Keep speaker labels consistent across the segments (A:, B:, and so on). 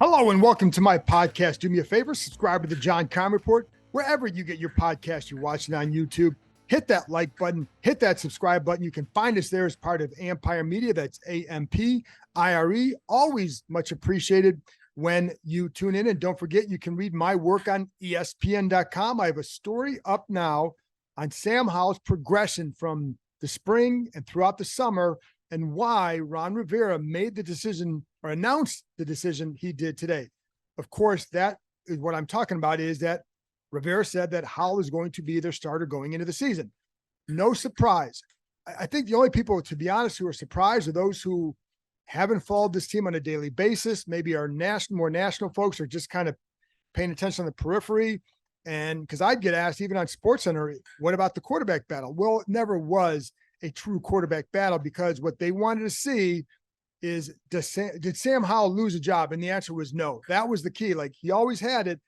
A: Hello and welcome to my podcast. Do me a favor, subscribe to the Keim Report wherever you get your podcast. You're watching on YouTube. Hit that like button, hit that subscribe button. You can find us there as part of Ampire Media. That's Ampire. Always much appreciated when you tune in. And don't forget, you can read my work on ESPN.com. I have a story up now on Sam Howell's progression from the spring and throughout the summer and why Ron Rivera made the decision or announced the decision he did today. Of course, that is what I'm talking about, is that Rivera said that Howell is going to be their starter going into the season. No surprise. I think the only people, to be honest, who are surprised are those who haven't followed this team on a daily basis, maybe are more national folks, or just kind of paying attention on the periphery. And because I'd get asked, even on SportsCenter, what about the quarterback battle? Well, it never was a true quarterback battle, because what they wanted to see is, did Sam Howell lose a job? And the answer was no. That was the key. Like, he always had it.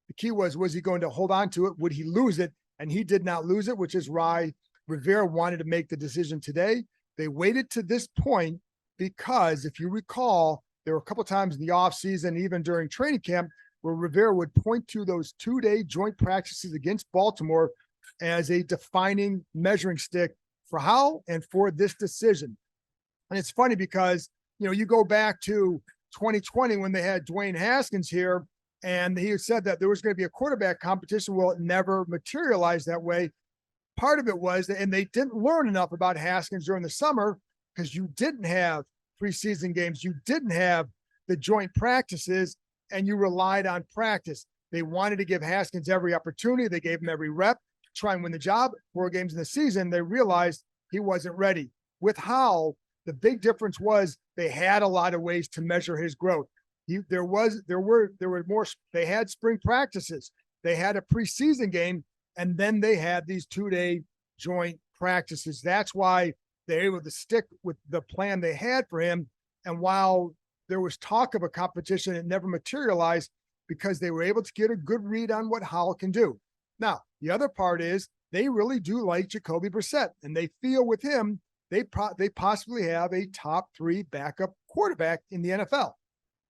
A: The key was he going to hold on to it? Would he lose it? And he did not lose it, which is why Rivera wanted to make the decision today. They waited to this point because, if you recall, there were a couple of times in the offseason, even during training camp, where Rivera would point to those 2-day joint practices against Baltimore as a defining measuring stick for Howell and for this decision. And it's funny because, you go back to 2020 when they had Dwayne Haskins here, and he said that there was going to be a quarterback competition. Well, it never materialized that way. Part of it was that, and they didn't learn enough about Haskins during the summer because you didn't have preseason games. You didn't have the joint practices, and you relied on practice. They wanted to give Haskins every opportunity. They gave him every rep to try and win the job. 4 games in the season, they realized he wasn't ready. With Howell, the big difference was they had a lot of ways to measure his growth. There were more. They had spring practices. They had a preseason game, and then they had these 2-day joint practices. That's why they're able to stick with the plan they had for him. And while there was talk of a competition, it never materialized because they were able to get a good read on what Howell can do. Now, the other part is they really do like Jacoby Brissett, and they feel with him, they possibly have a top 3 backup quarterback in the NFL.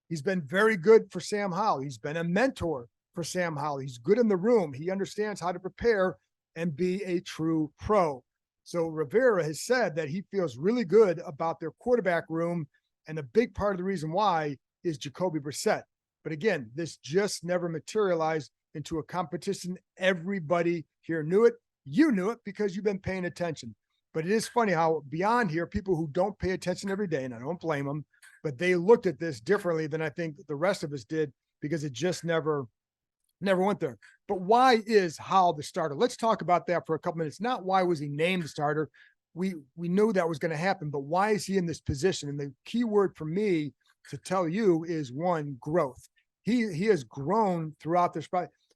A: He's been very good for Sam Howell. He's been a mentor for Sam Howell. He's good in the room. He understands how to prepare and be a true pro. So Rivera has said that he feels really good about their quarterback room, and a big part of the reason why is Jacoby Brissett. But again, this just never materialized into a competition. Everybody here knew it. You knew it because you've been paying attention. But it is funny how beyond here, people who don't pay attention every day, and I don't blame them, but they looked at this differently than I think the rest of us did, because it just never went there. But why is Howell the starter? Let's talk about that for a couple minutes. Not why was he named the starter. We knew that was going to happen, but why is he in this position? And the key word for me to tell you is, one, growth. He has grown throughout this.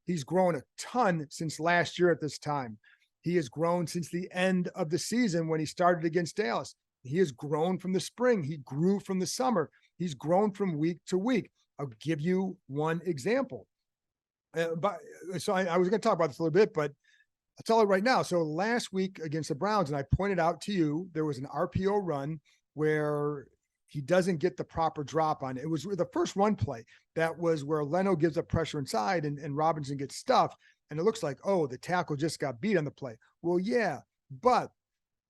A: He's grown a ton since last year at this time. He has grown since the end of the season when he started against Dallas. He has grown from the spring. He grew from the summer. He's grown from week to week. I'll give you one example. I was going to talk about this a little bit, but I'll tell it right now. So last week against the Browns, and I pointed out to you, there was an RPO run where he doesn't get the proper drop on it. It was the first run play. That was where Leno gives up pressure inside and Robinson gets stuffed. And it looks like, oh, the tackle just got beat on the play. Well, yeah, but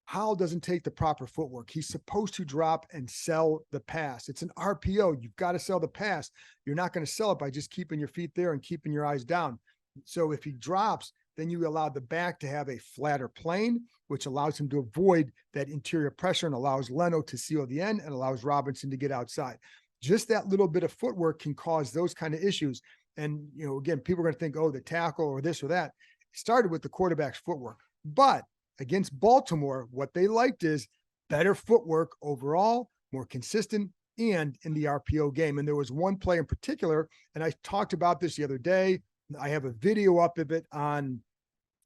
A: Howell doesn't take the proper footwork. He's supposed to drop and sell the pass. It's an RPO. You've got to sell the pass. You're not going to sell it by just keeping your feet there and keeping your eyes down. So if he drops, then you allow the back to have a flatter plane, which allows him to avoid that interior pressure and allows Leno to seal the end and allows Robinson to get outside. Just that little bit of footwork can cause those kind of issues. And, again, people are going to think, oh, the tackle or this or that. It started with the quarterback's footwork. But against Baltimore, what they liked is better footwork overall, more consistent, and in the RPO game. And there was one play in particular, and I talked about this the other day. I have a video up of it on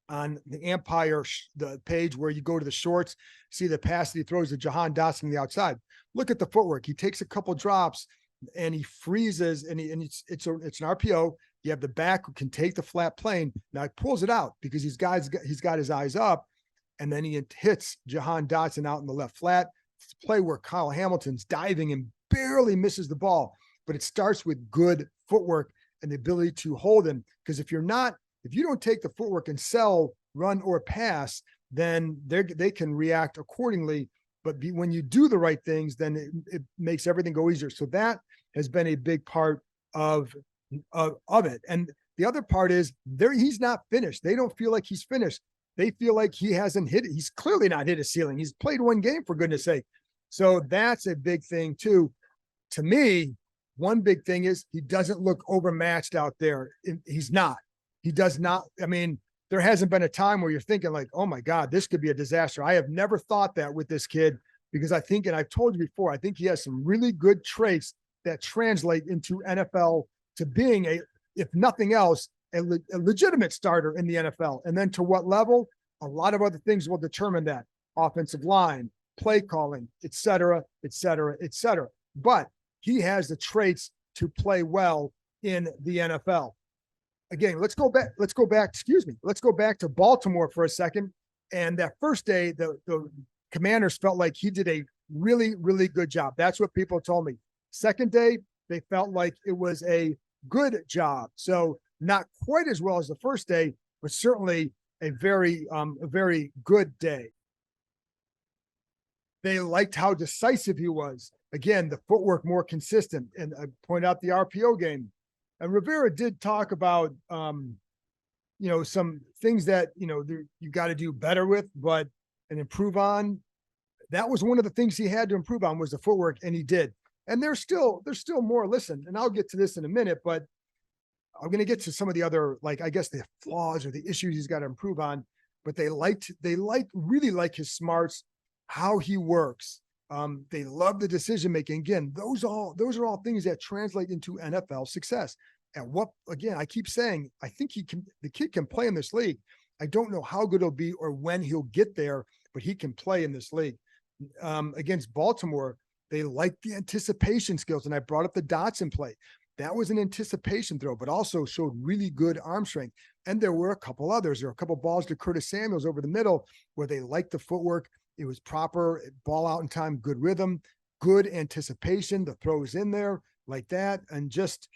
A: the Ampire, the page where you go to the shorts, see the pass that he throws to Jahan Dotson on the outside. Look at the footwork. He takes a couple drops and he freezes, and it's an RPO. You have the back who can take the flat plane. Now he pulls it out because he's got his eyes up, and then he hits Jahan Dotson out in the left flat. It's a play where Kyle Hamilton's diving and barely misses the ball. but it starts with good footwork and the ability to hold him. Because if you don't take the footwork and sell, run, or pass, then they can react accordingly. But when you do the right things, then it makes everything go easier. So that has been a big part of it. And the other part is he's not finished. They don't feel like he's finished. They feel like he hasn't hit it. He's clearly not hit a ceiling. He's played one game, for goodness sake. So that's a big thing too. To me, one big thing is he doesn't look overmatched out there. He's not. He does not. I mean, there hasn't been a time where you're thinking like, oh my God, this could be a disaster. I have never thought that with this kid, because I think, and I've told you before, I think he has some really good traits that translate into NFL to being if nothing else, a legitimate starter in the NFL. And then to what level? A lot of other things will determine that. Offensive line, play calling, et cetera, et cetera, et cetera. But he has the traits to play well in the NFL. Again, let's go back to Baltimore for a second. And that first day, the Commanders felt like he did a really, really good job. That's what people told me. Second day, they felt like it was a good job. So not quite as well as the first day, but certainly a very good day. They liked how decisive he was. Again, the footwork more consistent. And I point out the RPO game. And Rivera did talk about, some things that, you got to do better with, and improve on. That was one of the things he had to improve on, was the footwork, and he did. And there's still more. Listen, and I'll get to this in a minute, but I'm going to get to some of the other, the flaws or the issues he's got to improve on. But they really like his smarts, how he works. They love the decision making. Again, those are all things that translate into NFL success. And I keep saying, I think the kid can play in this league. I don't know how good he'll be or when he'll get there, but he can play in this league. Against Baltimore, they like the anticipation skills. And I brought up the Dotson play. That was an anticipation throw, but also showed really good arm strength. And there were a couple others. There were a couple balls to Curtis Samuels over the middle where they liked the footwork. It was proper, ball out in time, good rhythm, good anticipation, the throws in there like that. And just,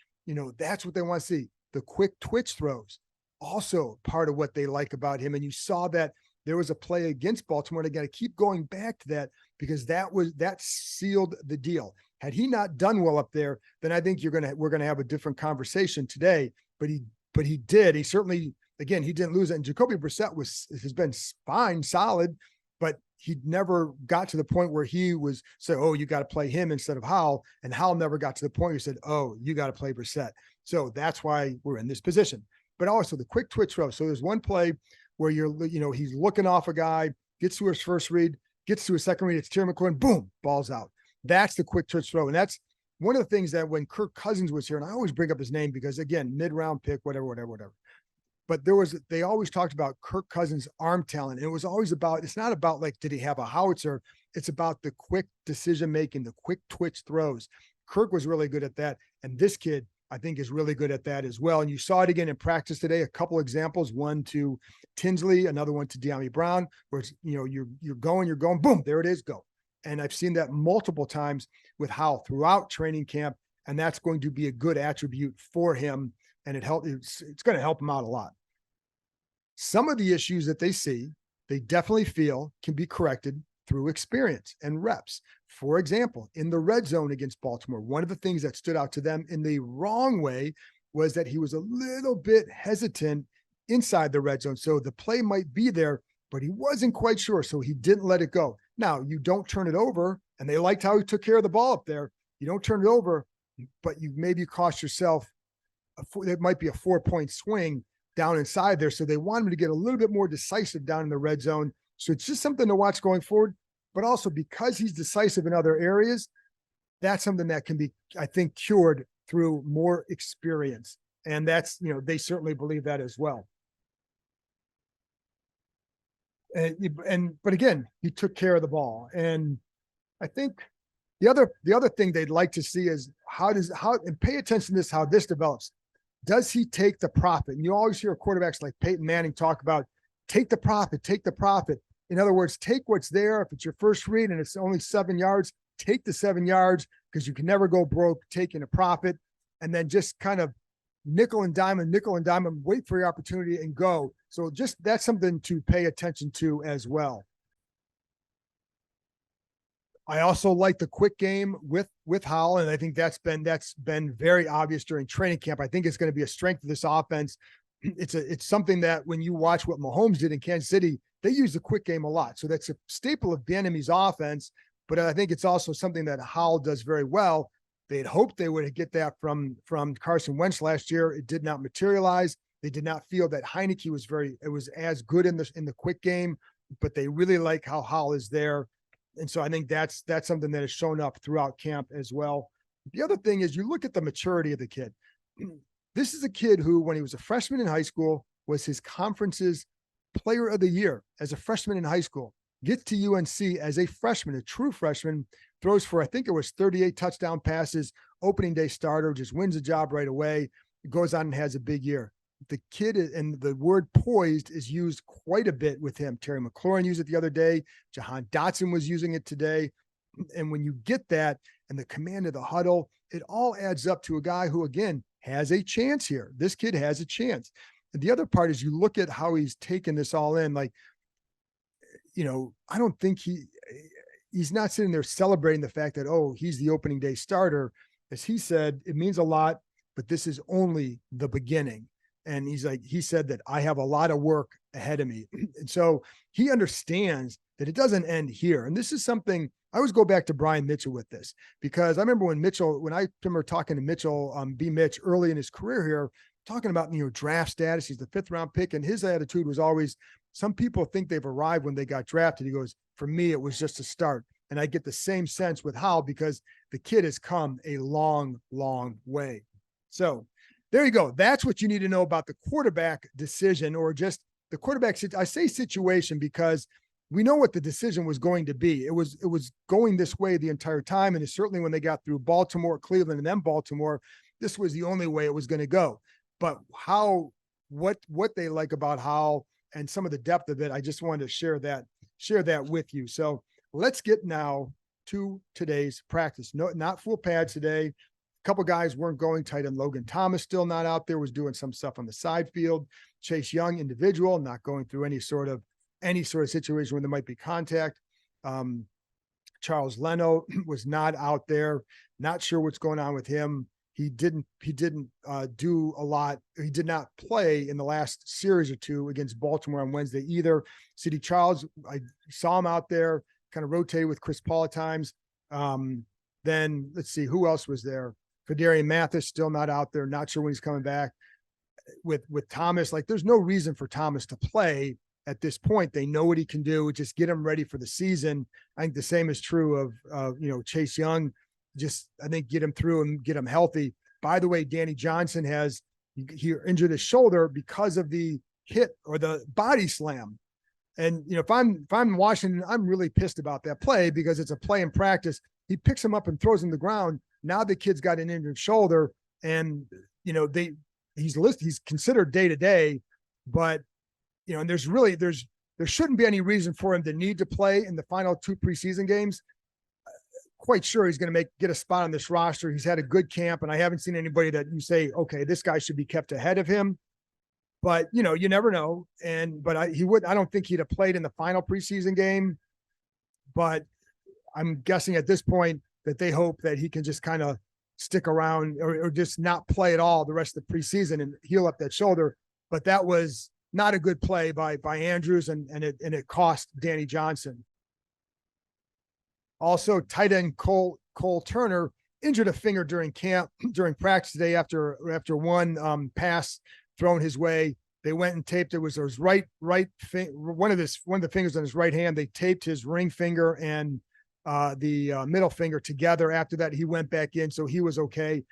A: that's what they want to see. The quick twitch throws, also part of what they like about him. And you saw that there was a play against Baltimore. And I got to keep going back to that, because that sealed the deal. Had he not done well up there, then I think we're gonna have a different conversation today. But he did. He certainly, again, he didn't lose it. And Jacoby Brissett has been fine, solid, but he never got to the point where he was saying, oh, you got to play him instead of Howell. And Howell never got to the point where he said, oh, you got to play Brissett. So that's why we're in this position. But also the quick twitch throw. So there's one play where he's looking off a guy, gets to his first read, gets to his second read, it's Terry McLaurin, boom, ball's out. That's the quick twitch throw. And that's one of the things that when Kirk Cousins was here, and I always bring up his name because, again, mid-round pick, whatever. But they always talked about Kirk Cousins' arm talent. And it was always it's not about did he have a howitzer? It's about the quick decision-making, the quick twitch throws. Kirk was really good at that. And this kid, I think, is really good at that as well. And you saw it again in practice today, a couple examples, one to Tinsley, another one to De'Ami Brown, where it's, you're going, boom, there it is, go. And I've seen that multiple times with Howell throughout training camp. And that's going to be a good attribute for him. And it's going to help him out a lot. Some of the issues that they see, they definitely feel can be corrected through experience and reps. For example, in the red zone against Baltimore, one of the things that stood out to them in the wrong way was that he was a little bit hesitant inside the red zone. So the play might be there, but he wasn't quite sure. So he didn't let it go. Now, you don't turn it over, and they liked how he took care of the ball up there. You don't turn it over, but you maybe cost yourself it might be a 4-point swing down inside there. So they want him to get a little bit more decisive down in the red zone. So it's just something to watch going forward, but also because he's decisive in other areas, that's something that can be, I think, cured through more experience. And that's, they certainly believe that as well. But again, he took care of the ball. And I think the other thing they'd like to see is and pay attention to this, how this develops. Does he take the profit? And you always hear quarterbacks like Peyton Manning talk about take the profit. In other words, take what's there. If it's your first read and it's only 7 yards, take the 7 yards because you can never go broke taking a profit, and then just kind of nickel and dime, wait for your opportunity and go. So just that's something to pay attention to as well. I also like the quick game with Howell, and I think that's been very obvious during training camp. I think it's going to be a strength of this offense. It's something that when you watch what Mahomes did in Kansas City, they use the quick game a lot. So that's a staple of Bieniemy's offense, but I think it's also something that Howell does very well. They'd hoped they would get that from Carson Wentz last year. It did not materialize. They did not feel that Heineke was as good in the quick game, but they really like how Howell is there. And so I think that's something that has shown up throughout camp as well. The other thing is you look at the maturity of the kid. This is a kid who, when he was a freshman in high school, was his conference's player of the year as a freshman in high school. Gets to UNC as a freshman, a true freshman, throws for, I think it was 38 touchdown passes, opening day starter, just wins the job right away, goes on and has a big year. The kid, and the word poised is used quite a bit with him. Terry McLaurin used it the other day. Jahan Dotson was using it today. And when you get that and the command of the huddle, it all adds up to a guy who, again, has a chance here. This kid has a chance. And the other part is you look at how he's taken this all in. Like, I don't think he's not sitting there celebrating the fact that, oh, he's the opening day starter. As he said, it means a lot, but this is only the beginning. And he said that I have a lot of work ahead of me. And so he understands that it doesn't end here. And this is something I always go back to Brian Mitchell with this, because I remember when I remember talking to Mitchell, B Mitch early in his career here, talking about, draft status. He's the 5th round pick. And his attitude was always, some people think they've arrived when they got drafted. He goes, for me, it was just a start. And I get the same sense with Howell because the kid has come a long, long way. So there you go. That's what you need to know about the quarterback decision, or just the quarterback. I say situation because we know what the decision was going to be. It was going this way the entire time. And certainly when they got through Baltimore, Cleveland, and then Baltimore, this was the only way it was going to go. But what they like about Howell and some of the depth of it, I just wanted to share that with you. So let's get now to today's practice. No, not full pads today. A couple guys weren't going. Tight end Logan Thomas still not out there, was doing some stuff on the side field. Chase Young, individual, not going through any sort of situation where there might be contact. Charles Leno was not out there. Not sure what's going on with him. He didn't do a lot. He did not play in the last series or two against Baltimore on Wednesday either. C.D. Charles, I saw him out there, kind of rotated with Chris Paul at times. Then let's see, who else was there? Kadarian Mathis still not out there. Not sure when he's coming back. With Thomas, like there's no reason for Thomas to play at this point. They know what he can do. Just get him ready for the season. I think the same is true of Chase Young. Just, I think, get him through and get him healthy. By the way, Danny Johnson he injured his shoulder because of the hit or the body slam. And, if I'm Washington, I'm really pissed about that play because it's a play in practice. He picks him up and throws him to the ground. Now the kid's got an injured shoulder, and, he's considered day to day, but, and there shouldn't be any reason for him to need to play in the final 2 preseason games. Quite sure he's going to get a spot on this roster. He's had a good camp, and I haven't seen anybody that you say, okay, this guy should be kept ahead of him. But you never know. I don't think he'd have played in the final preseason game. But I'm guessing at this point that they hope that he can just kind of stick around or just not play at all the rest of the preseason and heal up that shoulder. But that was not a good play by Andrews, and it cost Danny Johnson. Also, tight end Cole Turner injured a finger during practice today after one pass thrown his way. They went and taped it. Was his right one of the fingers on his right hand. They taped his ring finger and the middle finger together. After that, he went back in, so he was okay.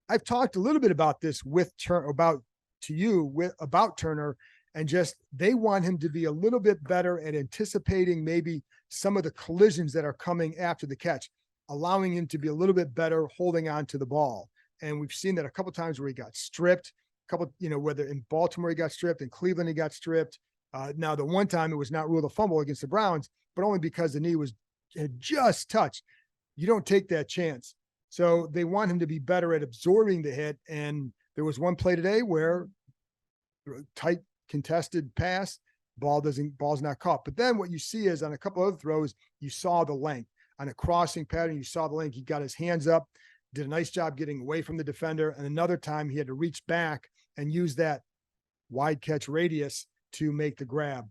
A: I've talked a little bit about this about Turner, and just they want him to be a little bit better at anticipating maybe some of the collisions that are coming after the catch, allowing him to be a little bit better holding on to the ball. And we've seen that a couple of times where he got stripped, whether in Baltimore he got stripped, in Cleveland he got stripped. Now the one time it was not ruled a fumble against the Browns, but only because the knee had just touched. you don't take that chance. So they want him to be better at absorbing the hit. And there was one play today where tight contested pass, ball's not caught. But then what you see is on a couple other throws, you saw the length. On a crossing pattern, you saw the length. He got his hands up, did a nice job getting away from the defender. And another time he had to reach back and use that wide catch radius to make the grab.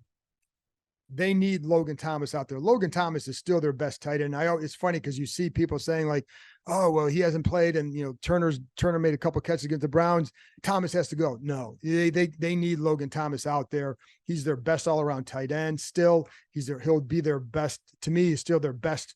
A: They need Logan Thomas out there. Logan Thomas is still their best tight end. It's funny because you see people saying like, oh, well, he hasn't played. And, Turner made a couple catches against the Browns. Thomas has to go. No, they need Logan Thomas out there. He's their best all around tight end. Still, he'll be their best. To me, he's still their best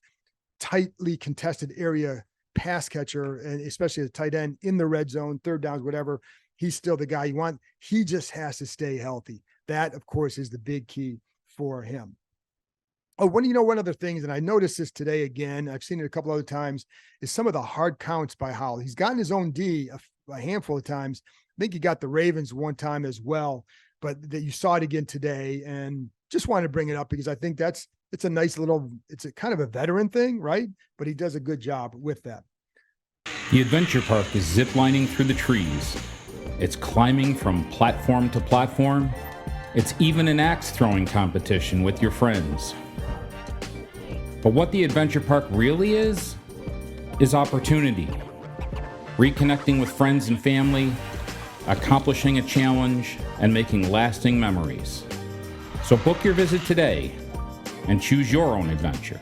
A: tightly contested area pass catcher, and especially as a tight end in the red zone, third downs, whatever. He's still the guy you want. He just has to stay healthy. That, of course, is the big key for him. Oh, one other thing, and I noticed this today again, I've seen it a couple other times, is some of the hard counts by Howell. He's gotten his own D a handful of times. I think he got the Ravens one time as well, but that you saw it again today, and just wanted to bring it up because I think it's a nice little, it's a kind of a veteran thing, right? But he does a good job with that.
B: The adventure park is ziplining through the trees. It's climbing from platform to platform. It's even an axe throwing competition with your friends. But what the adventure park really is opportunity. Reconnecting with friends and family, accomplishing a challenge, and making lasting memories. So book your visit today and choose your own adventure.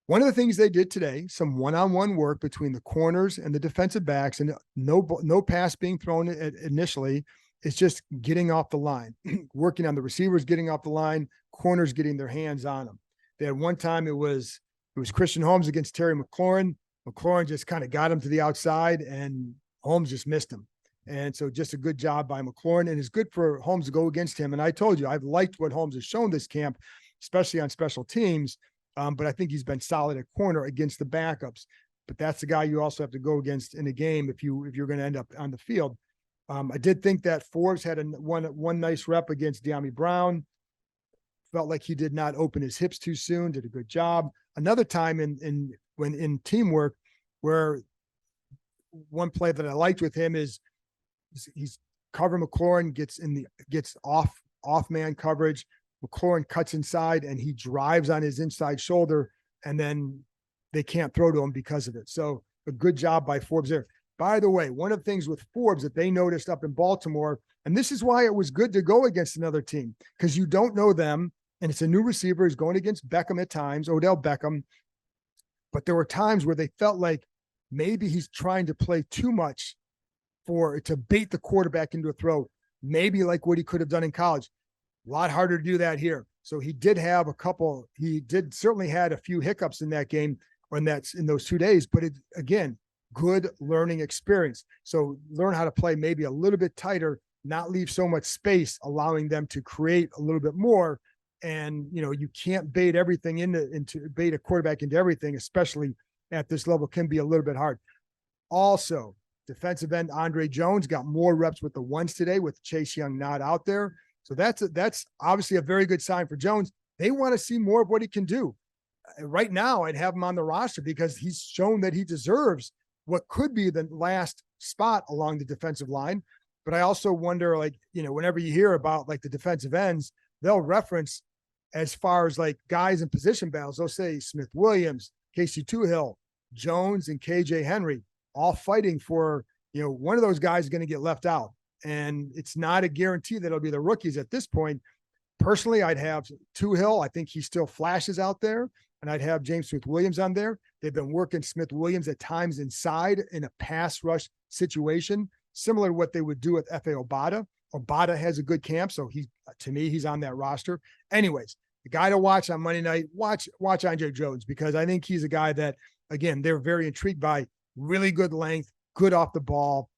A: One of the things they did today, some one-on-one work between the corners and the defensive backs, and no pass being thrown initially. It's just getting off the line, working on the receivers, getting off the line, corners getting their hands on them. They had one time it was Christian Holmes against Terry McLaurin. McLaurin just kind of got him to the outside and Holmes just missed him. And so just a good job by McLaurin, and it's good for Holmes to go against him. And I told you, I've liked what Holmes has shown this camp, especially on special teams. But I think he's been solid at corner against the backups. But that's the guy you also have to go against in a game if you're going to end up on the field. I did think that Forbes had one nice rep against De'Ami Brown. Felt like he did not open his hips too soon. Did a good job. Another time when in teamwork, where one play that I liked with him is he's covering McLaurin, gets off man coverage. McLaurin cuts inside and he drives on his inside shoulder, and then they can't throw to him because of it. So a good job by Forbes there. By the way, one of the things with Forbes that they noticed up in Baltimore, and this is why it was good to go against another team, because you don't know them, and it's a new receiver. He's going against Beckham at times, Odell Beckham. But there were times where they felt like maybe he's trying to play too much to bait the quarterback into a throw, maybe like what he could have done in college. A lot harder to do that here. So he did certainly had a few hiccups in that game, in those 2 days, but again, good learning experience. So learn how to play maybe a little bit tighter, not leave so much space, allowing them to create a little bit more. And, you can't bait everything bait a quarterback into everything, especially at this level, can be a little bit hard. Also, defensive end Andre Jones got more reps with the ones today with Chase Young not out there. So that's obviously a very good sign for Jones. They want to see more of what he can do. Right now, I'd have him on the roster because he's shown that he deserves what could be the last spot along the defensive line. But I also wonder, whenever you hear about the defensive ends, they'll reference as far as guys in position battles, they'll say Smith Williams, Casey Toohill, Jones, and KJ Henry, all fighting for, one of those guys is going to get left out. And it's not a guarantee that it'll be the rookies at this point. Personally, I'd have Toohill. I think he still flashes out there. And I'd have James Smith-Williams on there. They've been working Smith-Williams at times inside in a pass rush situation, similar to what they would do with F.A. Obata. Obata has a good camp, so to me, he's on that roster. Anyways, the guy to watch on Monday night, watch Andre Jones, because I think he's a guy that, again, they're very intrigued by. Really good length, good off the ball,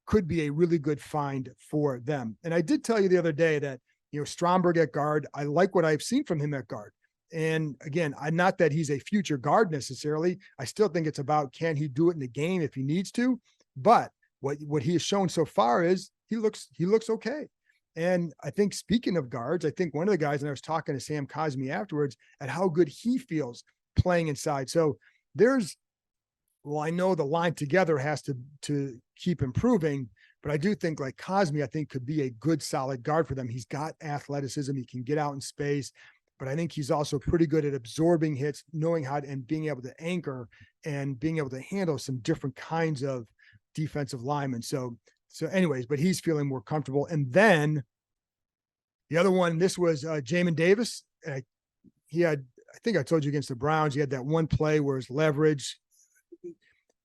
A: could be a really good find for them. And I did tell you the other day that, Stromberg at guard, I like what I've seen from him at guard. And again, not that he's a future guard necessarily. I still think it's about, can he do it in the game if he needs to? But what he has shown so far is he looks okay. And I think, speaking of guards, I think one of the guys, and I was talking to Sam Cosmi afterwards, at how good he feels playing inside. So I know the line together has to keep improving, but I do think like Cosme, I think could be a good solid guard for them. He's got athleticism. He can get out in space, but I think he's also pretty good at absorbing hits, knowing how to, and being able to anchor and being able to handle some different kinds of defensive linemen. So anyways, but he's feeling more comfortable. And then the other one, this was Jamin Davis. I think I told you against the Browns, he had that one play where his leverage.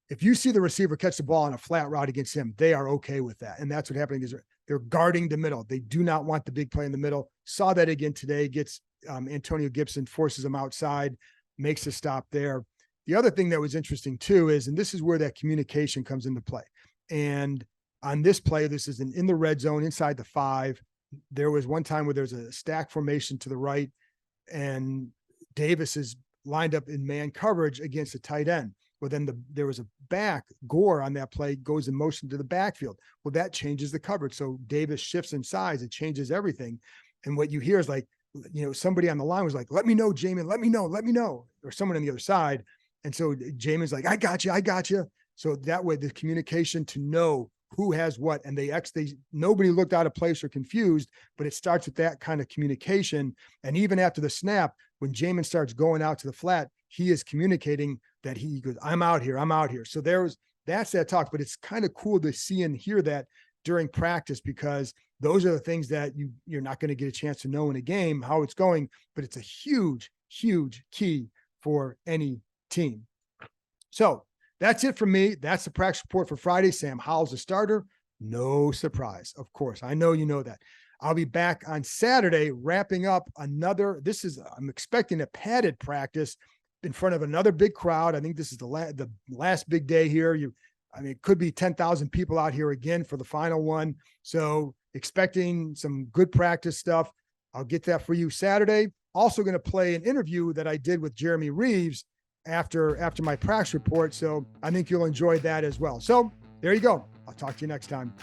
A: If you see the receiver catch the ball on a flat route against him, they are okay with that. And that's what happening is they're guarding the middle. They do not want the big play in the middle. Saw that again today, gets Antonio Gibson, forces him outside, makes a stop there. The other thing that was interesting too is, and this is where that communication comes into play. And on this play, this is in the red zone inside the 5. There was one time where there's a stack formation to the right and Davis is lined up in man coverage against a tight end. Well, then there was a back, Gore on that play goes in motion to the backfield. Well, that changes the coverage. So Davis shifts in size. It changes everything. And what you hear is like, somebody on the line was like, let me know, Jamin, let me know. Or someone on the other side. And so Jamin's like, I got you. So that way the communication to know who has what, and nobody looked out of place or confused, but it starts with that kind of communication. And even after the snap, when Jamin starts going out to the flat, he is communicating that he goes, I'm out here. So that's that talk, but it's kind of cool to see and hear that during practice, because those are the things that you're not going to get a chance to know in a game, how it's going, but it's a huge, huge key for any team. So that's it from me. That's the practice report for Friday. Sam Howell's a starter. No surprise, of course. I know you know that. I'll be back on Saturday wrapping up I'm expecting a padded practice in front of another big crowd. I think this is the last big day here. It could be 10,000 people out here again for the final one. So expecting some good practice stuff. I'll get that for you Saturday. Also going to play an interview that I did with Jeremy Reeves after my practice report. So I think you'll enjoy that as well. So there you go. I'll talk to you next time.